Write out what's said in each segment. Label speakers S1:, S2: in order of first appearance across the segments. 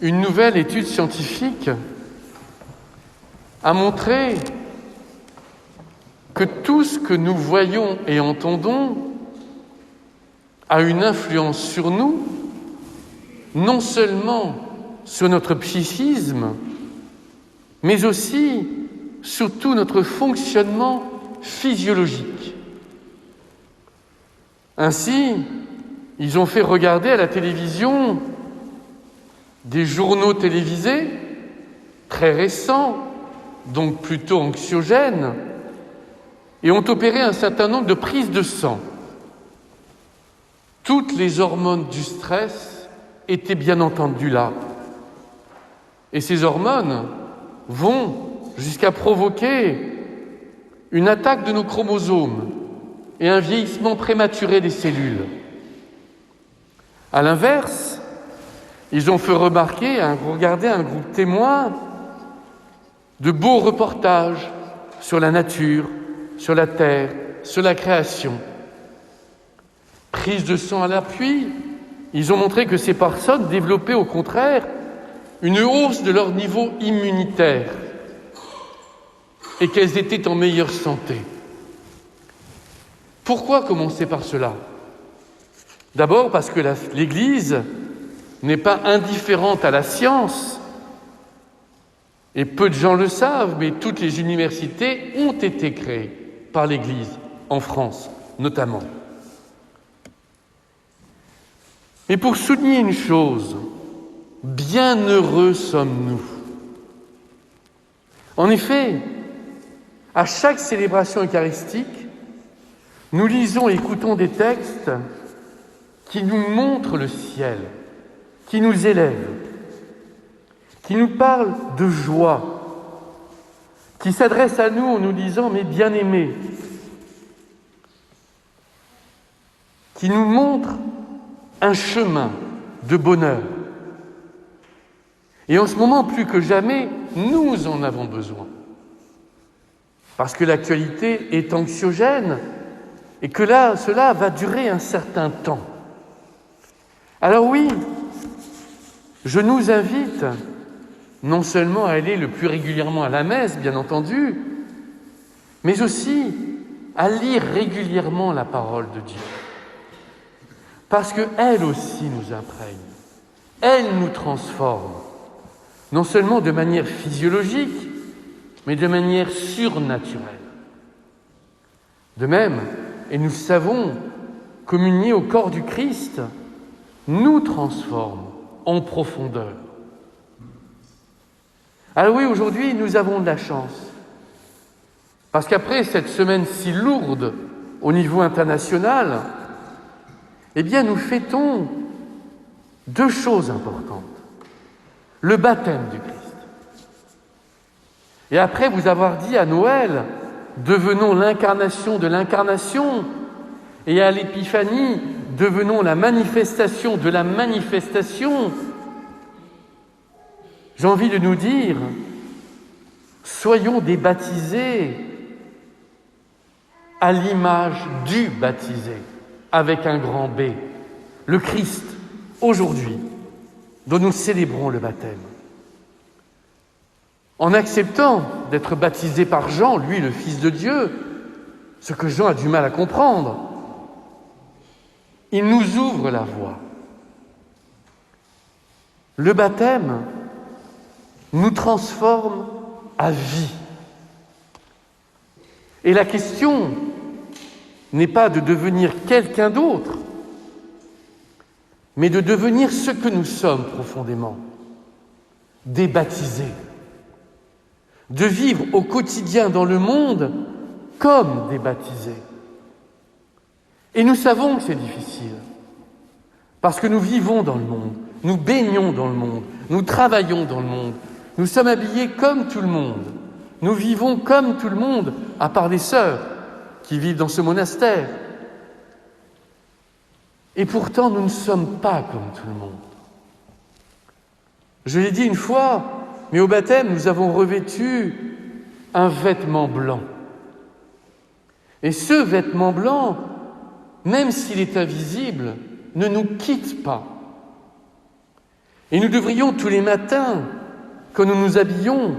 S1: Une nouvelle étude scientifique a montré que tout ce que nous voyons et entendons a une influence sur nous, non seulement sur notre psychisme, mais aussi sur tout notre fonctionnement physiologique. Ainsi, ils ont fait regarder à la télévision des journaux télévisés très récents, donc plutôt anxiogènes, et ont opéré un certain nombre de prises de sang. Toutes les hormones du stress étaient bien entendu là. Et ces hormones vont jusqu'à provoquer une attaque de nos chromosomes et un vieillissement prématuré des cellules. À l'inverse, ils ont fait regarder un groupe témoin de beaux reportages sur la nature, sur la terre, sur la création. Prise de sang à l'appui, ils ont montré que ces personnes développaient au contraire une hausse de leur niveau immunitaire et qu'elles étaient en meilleure santé. Pourquoi commencer par cela ? D'abord parce que l'Église n'est pas indifférente à la science, et peu de gens le savent, mais toutes les universités ont été créées par l'Église, en France notamment. Mais pour souligner une chose, bienheureux sommes-nous. En effet, à chaque célébration eucharistique, nous lisons et écoutons des textes qui nous montrent le ciel, qui nous élèvent, qui nous parlent de joie, qui s'adressent à nous en nous disant « mes bien-aimés », qui nous montrent un chemin de bonheur. Et en ce moment, plus que jamais, nous en avons besoin. Parce que l'actualité est anxiogène et que cela va durer un certain temps. Alors oui, je nous invite non seulement à aller le plus régulièrement à la messe, bien entendu, mais aussi à lire régulièrement la parole de Dieu. Parce qu'elle aussi nous imprègne, elle nous transforme, non seulement de manière physiologique, mais de manière surnaturelle. De même, et nous savons, communier au corps du Christ nous transforme en profondeur. Alors oui, aujourd'hui, nous avons de la chance, parce qu'après cette semaine si lourde au niveau international, eh bien, nous fêtons deux choses importantes. Le baptême du Christ. Et après vous avoir dit à Noël, devenons l'incarnation de l'incarnation, et à l'Épiphanie, devenons la manifestation de la manifestation, j'ai envie de nous dire, soyons des baptisés à l'image du baptisé, avec un grand B, le Christ, aujourd'hui, dont nous célébrons le baptême. En acceptant d'être baptisé par Jean, lui le Fils de Dieu, ce que Jean a du mal à comprendre, il nous ouvre la voie. Le baptême nous transforme à vie. Et la question n'est pas de devenir quelqu'un d'autre, mais de devenir ce que nous sommes profondément, des baptisés, de vivre au quotidien dans le monde comme des baptisés. Et nous savons que c'est difficile, parce que nous vivons dans le monde, nous baignons dans le monde, nous travaillons dans le monde, nous sommes habillés comme tout le monde, nous vivons comme tout le monde, à part les sœurs qui vivent dans ce monastère. Et pourtant, nous ne sommes pas comme tout le monde. Je l'ai dit une fois, mais au baptême, nous avons revêtu un vêtement blanc. Et ce vêtement blanc, même s'il est invisible, ne nous quitte pas. Et nous devrions tous les matins, quand nous nous habillons,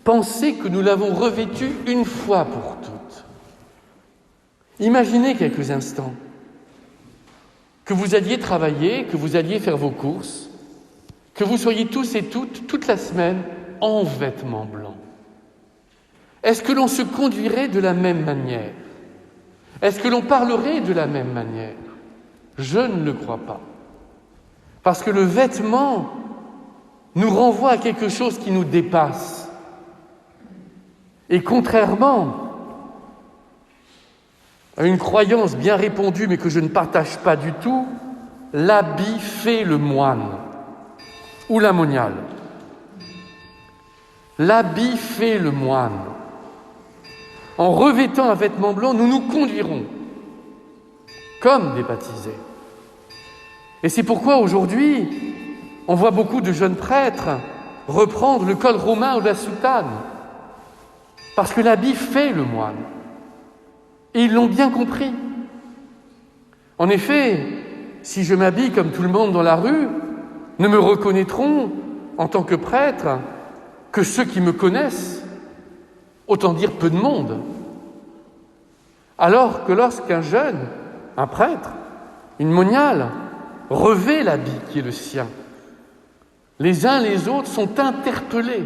S1: penser que nous l'avons revêtu une fois pour toutes. Imaginez quelques instants que vous alliez travailler, que vous alliez faire vos courses, que vous soyez tous et toutes, toute la semaine, en vêtements blancs. Est-ce que l'on se conduirait de la même manière? Est-ce que l'on parlerait de la même manière? Je ne le crois pas. Parce que le vêtement nous renvoie à quelque chose qui nous dépasse. Et contrairement à une croyance bien répandue, mais que je ne partage pas du tout, l'habit fait le moine ou la moniale. L'habit fait le moine. En revêtant un vêtement blanc, nous nous conduirons comme des baptisés. Et c'est pourquoi aujourd'hui, on voit beaucoup de jeunes prêtres reprendre le col romain ou la soutane, parce que l'habit fait le moine. Et ils l'ont bien compris. En effet, si je m'habille comme tout le monde dans la rue, ne me reconnaîtront en tant que prêtre que ceux qui me connaissent, autant dire peu de monde. Alors que lorsqu'un jeune, un prêtre, une moniale, revêt l'habit qui est le sien, les uns les autres sont interpellés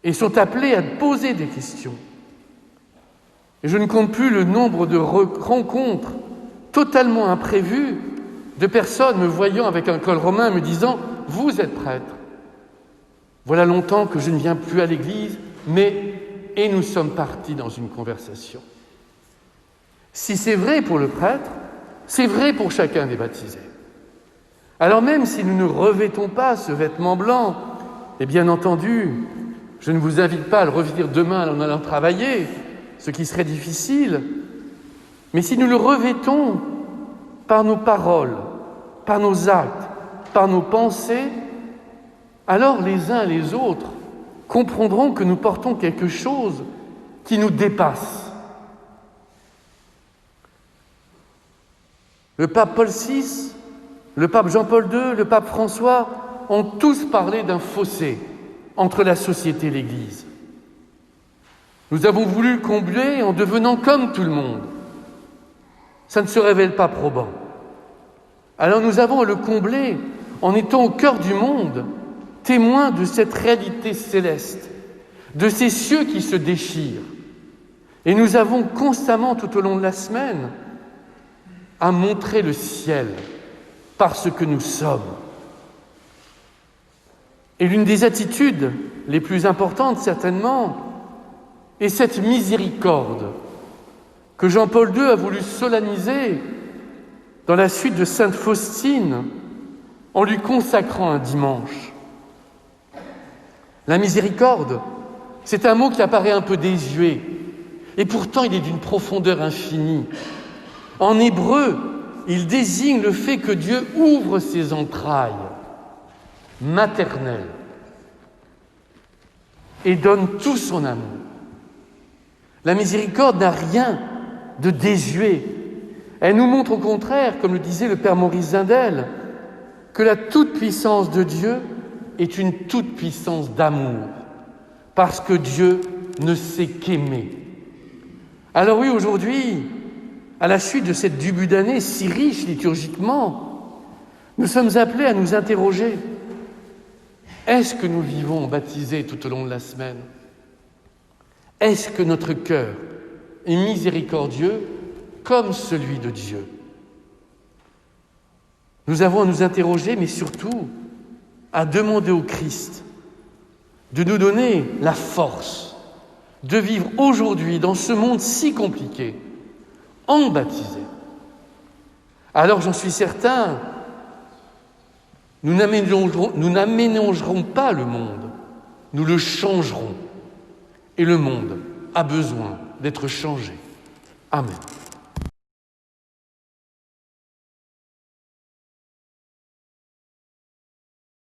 S1: et sont appelés à poser des questions. Et je ne compte plus le nombre de rencontres totalement imprévues de personnes me voyant avec un col romain me disant « Vous êtes prêtre. Voilà longtemps que je ne viens plus à l'église, mais... » Et nous sommes partis dans une conversation. Si c'est vrai pour le prêtre, c'est vrai pour chacun des baptisés. Alors même si nous ne revêtons pas ce vêtement blanc, et bien entendu, je ne vous invite pas à le revêtir demain en allant travailler, ce qui serait difficile, mais si nous le revêtons par nos paroles, par nos actes, par nos pensées, alors les uns les autres comprendront que nous portons quelque chose qui nous dépasse. Le pape Paul VI, le pape Jean-Paul II, le pape François ont tous parlé d'un fossé entre la société et l'Église. Nous avons voulu le combler en devenant comme tout le monde. Ça ne se révèle pas probant. Alors nous avons à le combler en étant au cœur du monde, témoins de cette réalité céleste, de ces cieux qui se déchirent. Et nous avons constamment, tout au long de la semaine, à montrer le ciel parce que nous sommes. Et l'une des attitudes les plus importantes, certainement, est cette miséricorde que Jean-Paul II a voulu solenniser dans la suite de Sainte Faustine en lui consacrant un dimanche. La miséricorde, c'est un mot qui apparaît un peu désuet, et pourtant il est d'une profondeur infinie. En hébreu, il désigne le fait que Dieu ouvre ses entrailles maternelles et donne tout son amour. La miséricorde n'a rien de désuet. Elle nous montre au contraire, comme le disait le Père Maurice Zindel, que la toute-puissance de Dieu est une toute-puissance d'amour, parce que Dieu ne sait qu'aimer. Alors oui, aujourd'hui, à la suite de cette début d'année si riche liturgiquement, nous sommes appelés à nous interroger. Est-ce que nous vivons baptisés tout au long de la semaine? Est-ce que notre cœur est miséricordieux comme celui de Dieu? Nous avons à nous interroger, mais surtout à demander au Christ de nous donner la force de vivre aujourd'hui dans ce monde si compliqué, en baptisé. Alors j'en suis certain, nous n'aménagerons pas le monde, nous le changerons. Et le monde a besoin d'être changé. Amen.